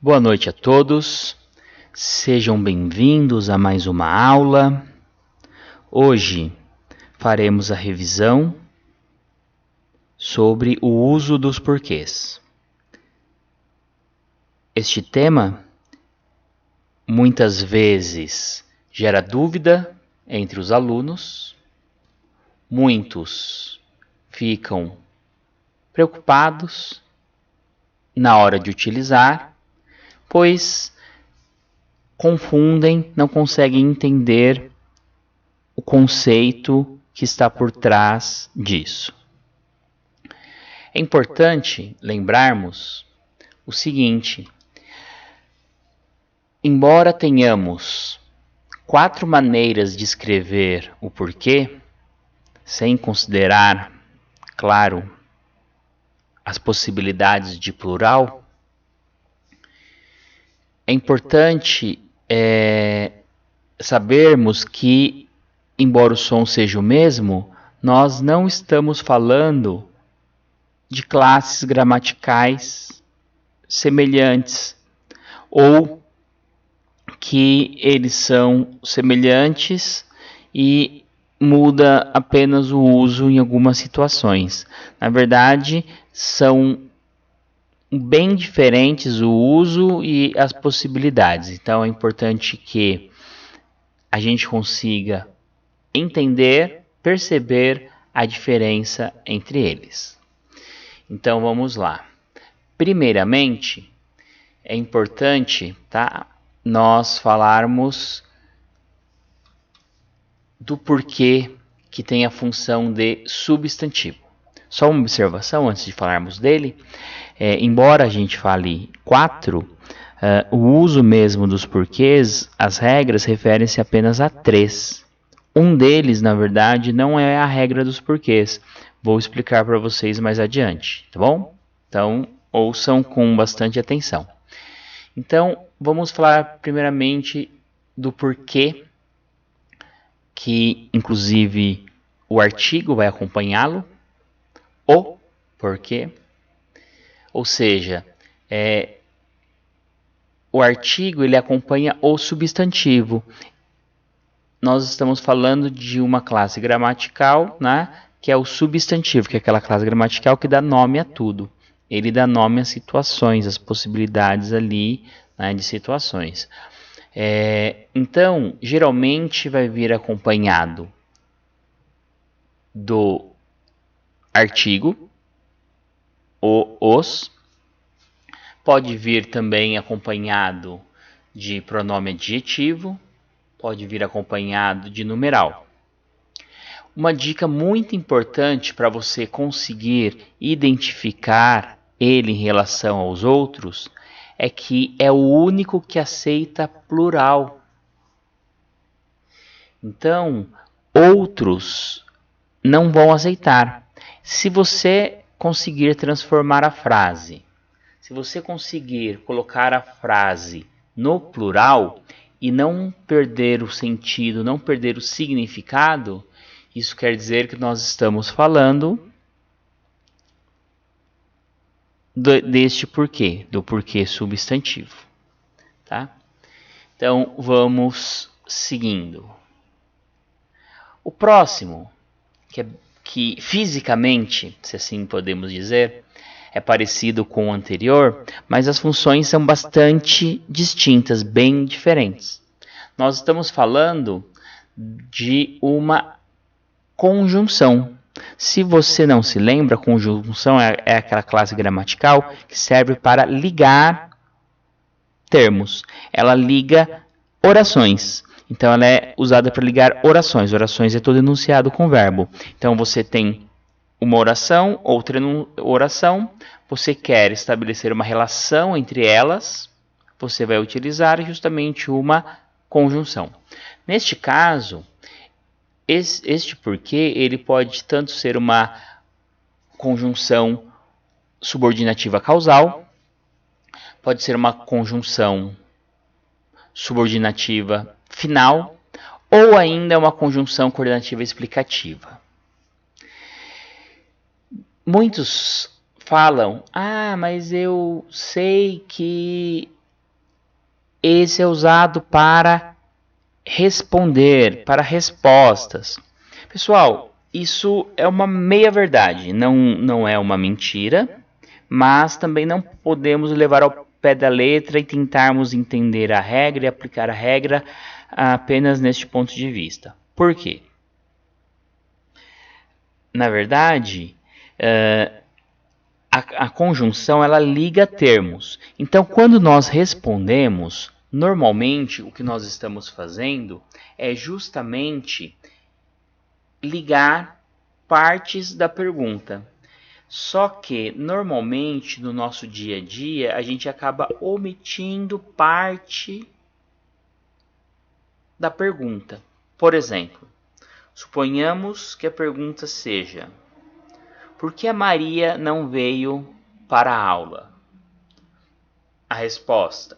Boa noite a todos, sejam bem-vindos a mais uma aula. Hoje faremos a revisão sobre o uso dos porquês. Este tema muitas vezes gera dúvida entre os alunos, muitos ficam preocupados na hora de utilizar, pois confundem, não conseguem entender o conceito que está por trás disso. É importante lembrarmos o seguinte: embora tenhamos 4 maneiras de escrever o porquê, sem considerar, claro, as possibilidades de plural, é importante sabermos que, embora o som seja o mesmo, nós não estamos falando de classes gramaticais semelhantes ou que eles são semelhantes e muda apenas o uso em algumas situações. Na verdade, são bem diferentes o uso e as possibilidades. Então é importante que a gente consiga entender, perceber a diferença entre eles. Então vamos lá. Primeiramente, é importante, nós falarmos do porquê que tem a função de substantivo. Só uma observação antes de falarmos dele. Embora a gente fale 4, o uso mesmo dos porquês, as regras referem-se apenas a 3. Um deles, na verdade, não é a regra dos porquês. Vou explicar para vocês mais adiante, tá bom? Então, ouçam com bastante atenção. Então, vamos falar primeiramente do porquê, que inclusive o artigo vai acompanhá-lo, o porquê, ou seja, o artigo ele acompanha o substantivo. Nós estamos falando de uma classe gramatical, que é o substantivo, que é aquela classe gramatical que dá nome a tudo. Ele dá nome às situações, às possibilidades ali, de situações. Então, geralmente vai vir acompanhado do artigo, os, pode vir também acompanhado de pronome adjetivo, pode vir acompanhado de numeral. Uma dica muito importante para você conseguir identificar ele em relação aos outros é que é o único que aceita plural. Então, outros não vão aceitar. Se você conseguir transformar a frase, se você conseguir colocar a frase no plural e não perder o sentido, não perder o significado, isso quer dizer que nós estamos falando deste porquê, do porquê substantivo. Tá? Então, vamos seguindo. O próximo, que fisicamente, se assim podemos dizer, é parecido com o anterior, mas as funções são bastante distintas, bem diferentes. Nós estamos falando de uma conjunção. Se você não se lembra, conjunção é aquela classe gramatical que serve para ligar termos. Ela liga orações. Então, ela é usada para ligar orações. Orações é todo enunciado com verbo. Então, você tem uma oração, outra oração. Você quer estabelecer uma relação entre elas. Você vai utilizar justamente uma conjunção. Neste caso, este porquê ele pode tanto ser uma conjunção subordinativa causal, pode ser uma conjunção subordinativa final ou ainda uma conjunção coordenativa explicativa. Muitos falam, mas eu sei que esse é usado para responder, para respostas. Pessoal, isso é uma meia-verdade, não é uma mentira, mas também não podemos levar ao pé da letra e tentarmos entender a regra e aplicar a regra apenas neste ponto de vista. Por quê? Na verdade, a conjunção ela liga termos. Então, quando nós respondemos, normalmente o que nós estamos fazendo é justamente ligar partes da pergunta. Só que, normalmente, no nosso dia a dia, a gente acaba omitindo parte da pergunta. Por exemplo, suponhamos que a pergunta seja: por que a Maria não veio para a aula? A resposta: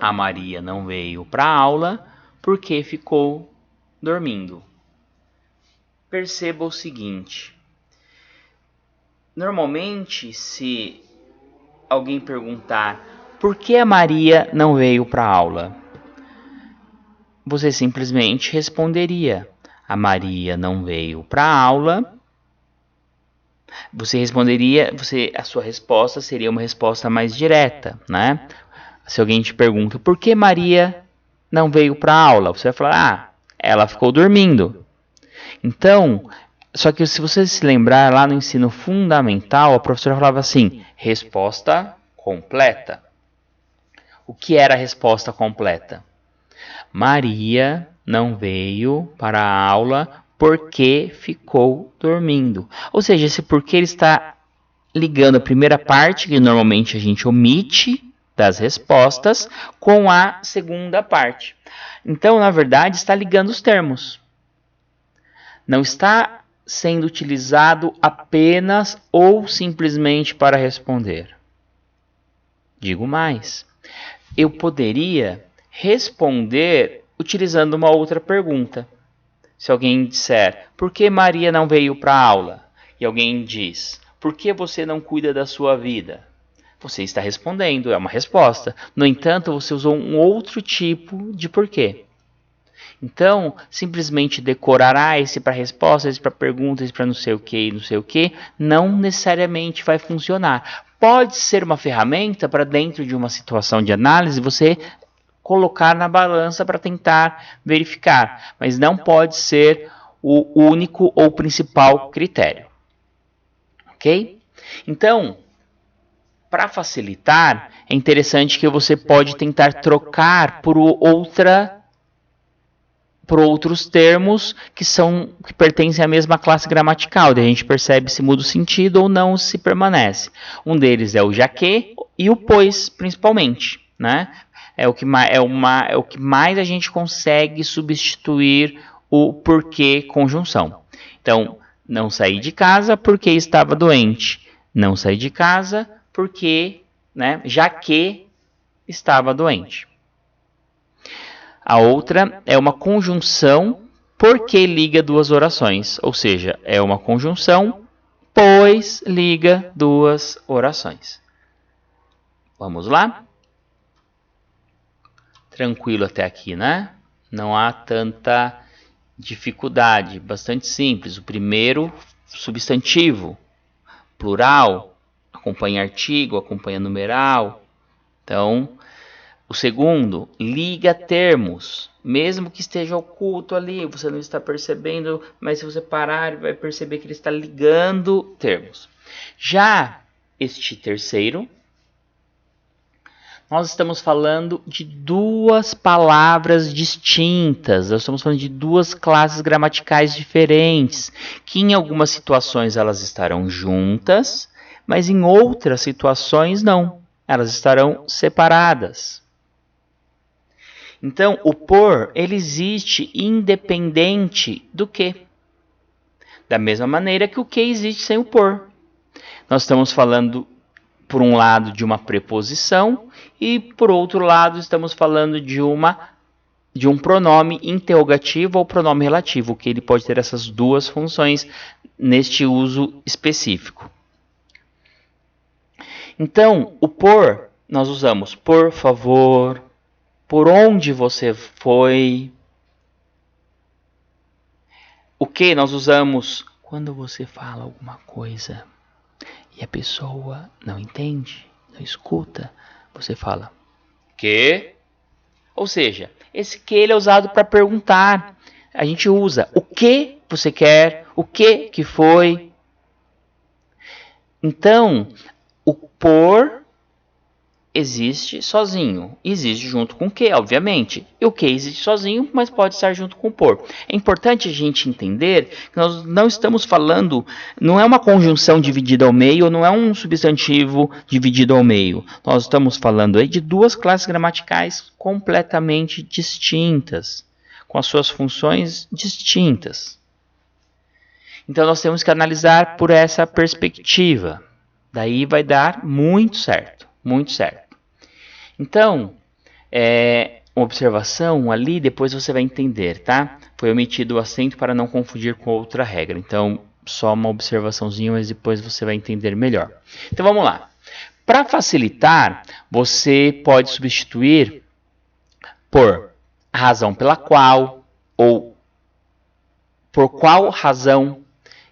a Maria não veio para a aula porque ficou dormindo. Perceba o seguinte: normalmente, se alguém perguntar por que a Maria não veio para a aula, você simplesmente responderia: a Maria não veio para a aula. Você responderia, a sua resposta seria uma resposta mais direta, né? Se alguém te pergunta por que Maria não veio para a aula, você vai falar: ela ficou dormindo. Então, só que se você se lembrar, lá no ensino fundamental, a professora falava assim: resposta completa. O que era a resposta completa? Maria não veio para a aula porque ficou dormindo. Ou seja, esse porquê ele está ligando a primeira parte, que normalmente a gente omite das respostas, com a segunda parte. Então, na verdade, está ligando os termos. Não está sendo utilizado apenas ou simplesmente para responder. Digo mais, eu poderia responder utilizando uma outra pergunta. Se alguém disser: por que Maria não veio para a aula? E alguém diz: por que você não cuida da sua vida? Você está respondendo, é uma resposta. No entanto, você usou um outro tipo de porquê. Então, simplesmente decorar esse para resposta, esse para pergunta, esse para não sei o que, não sei o que, não necessariamente vai funcionar. Pode ser uma ferramenta para dentro de uma situação de análise você colocar na balança para tentar verificar, mas não pode ser o único ou principal critério. Ok? Então, para facilitar, é interessante que você pode tentar trocar por outros termos que pertencem à mesma classe gramatical. Daí a gente percebe se muda o sentido ou não, se permanece. Um deles é o já que e o pois, principalmente, né? É o que mais a gente consegue substituir o porquê conjunção. Então, não saí de casa porque estava doente. Não saí de casa porque, né, já que estava doente. A outra é uma conjunção porque liga duas orações, ou seja, é uma conjunção pois liga duas orações. Vamos lá? Tranquilo até aqui, né? Não há tanta dificuldade, bastante simples. O primeiro, substantivo, plural, acompanha artigo, acompanha numeral. Então, o segundo, liga termos, mesmo que esteja oculto ali, você não está percebendo, mas se você parar, vai perceber que ele está ligando termos. Já este terceiro, nós estamos falando de duas palavras distintas, nós estamos falando de duas classes gramaticais diferentes, que em algumas situações elas estarão juntas, mas em outras situações não, elas estarão separadas. Então, o por, ele existe independente do que. Da mesma maneira que o que existe sem o por. Nós estamos falando, por um lado, de uma preposição e, por outro lado, estamos falando de um pronome interrogativo ou pronome relativo, que ele pode ter essas duas funções neste uso específico. Então, o por, nós usamos por favor, por onde você foi. O que nós usamos quando você fala alguma coisa e a pessoa não entende, não escuta, você fala que? Ou seja, esse que ele é usado para perguntar. A gente usa o que você quer, o que foi. Então, o por existe sozinho, existe junto com o que, obviamente. E o que existe sozinho, mas pode estar junto com o por. É importante a gente entender que nós não estamos falando, não é uma conjunção dividida ao meio, não é um substantivo dividido ao meio. Nós estamos falando aí de duas classes gramaticais completamente distintas, com as suas funções distintas. Então nós temos que analisar por essa perspectiva. Daí vai dar muito certo, muito certo. Então, uma observação ali, depois você vai entender, tá? Foi omitido o acento para não confundir com outra regra. Então, só uma observaçãozinha, mas depois você vai entender melhor. Então, vamos lá. Para facilitar, você pode substituir por a razão pela qual, ou por qual razão,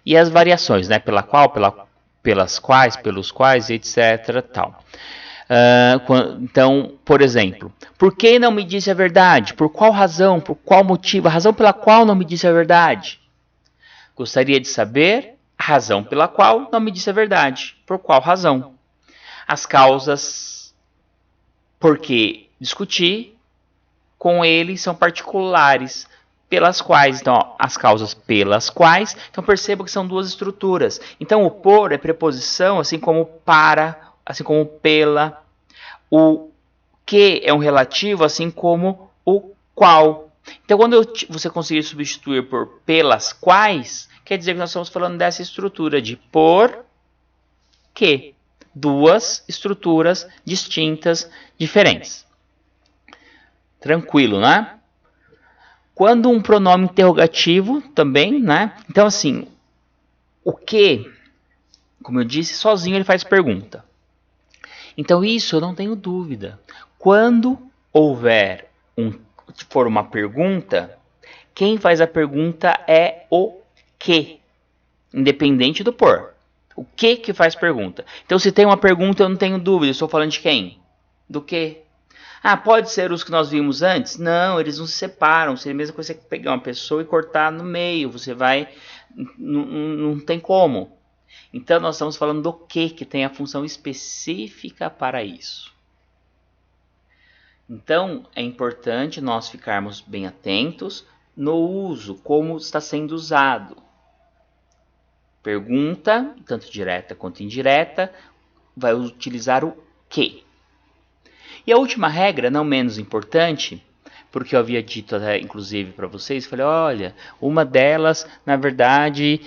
e as variações, né? Pela qual, pelas quais, pelos quais, etc. Tal. Então, por exemplo, por que não me disse a verdade? Por qual razão? Por qual motivo? A razão pela qual não me disse a verdade? Gostaria de saber a razão pela qual não me disse a verdade. Por qual razão? As causas porque discuti com ele são particulares, pelas quais, então, ó, as causas pelas quais, então perceba que são duas estruturas. Então, o por é preposição, assim como para, assim como pela. O que é um relativo, assim como o qual. Então, quando você conseguir substituir por pelas quais, quer dizer que nós estamos falando dessa estrutura de por que. Duas estruturas distintas, diferentes. Tranquilo, né? Quando um pronome interrogativo também, né? Então, assim, o que, como eu disse, sozinho ele faz pergunta. Então, isso eu não tenho dúvida. Quando houver for uma pergunta, quem faz a pergunta é o que, independente do por. O que faz pergunta? Então, se tem uma pergunta, eu não tenho dúvida. Eu estou falando de quem? Do que? Ah, pode ser os que nós vimos antes? Não, eles não se separam. Seria a mesma coisa que você pegar uma pessoa e cortar no meio. Você vai... Não tem como. Então, nós estamos falando do que tem a função específica para isso. Então, é importante nós ficarmos bem atentos no uso, como está sendo usado. Pergunta, tanto direta quanto indireta, vai utilizar o que. E a última regra, não menos importante, porque eu havia dito até, inclusive para vocês, falei, olha, uma delas, na verdade,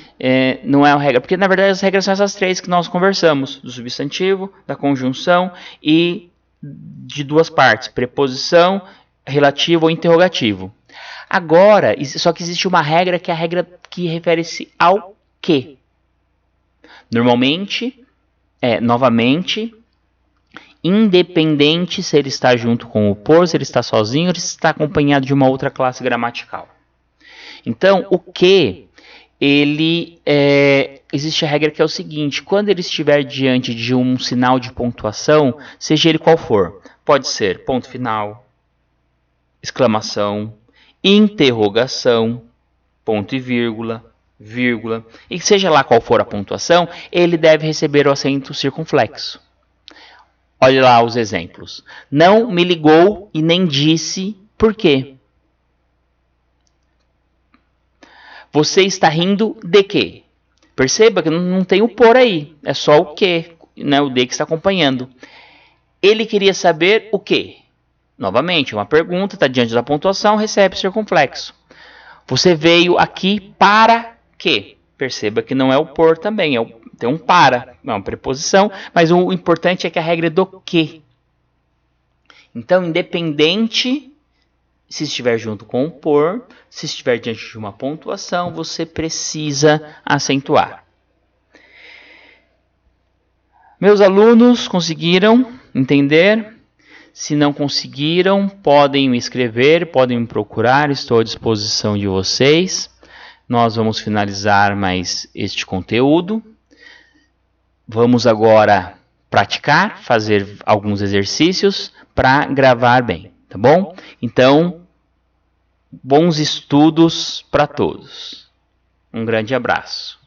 não é uma regra, porque na verdade as regras são essas três que nós conversamos, do substantivo, da conjunção e de duas partes, preposição, relativo ou interrogativo. Agora, só que existe uma regra que é a regra que refere-se ao que. Normalmente, novamente, independente se ele está junto com o por, se ele está sozinho ou se está acompanhado de uma outra classe gramatical. Então, o que, existe a regra que é o seguinte, quando ele estiver diante de um sinal de pontuação, seja ele qual for, pode ser ponto final, exclamação, interrogação, ponto e vírgula, e seja lá qual for a pontuação, ele deve receber o acento circunflexo. Olha lá os exemplos. Não me ligou e nem disse por quê. Você está rindo de quê? Perceba que não tem o por aí. É só o que, né? O de que está acompanhando. Ele queria saber o quê? Novamente, uma pergunta, está diante da pontuação, recebe circunflexo. Você veio aqui para quê? Perceba que não é o por também, tem um para, é uma preposição, mas o importante é que a regra é do que. Então, independente se estiver junto com o por, se estiver diante de uma pontuação, você precisa acentuar. Meus alunos conseguiram entender? Se não conseguiram, podem me escrever, podem me procurar, estou à disposição de vocês. Nós vamos finalizar mais este conteúdo. Vamos agora praticar, fazer alguns exercícios para gravar bem, tá bom? Então, bons estudos para todos. Um grande abraço.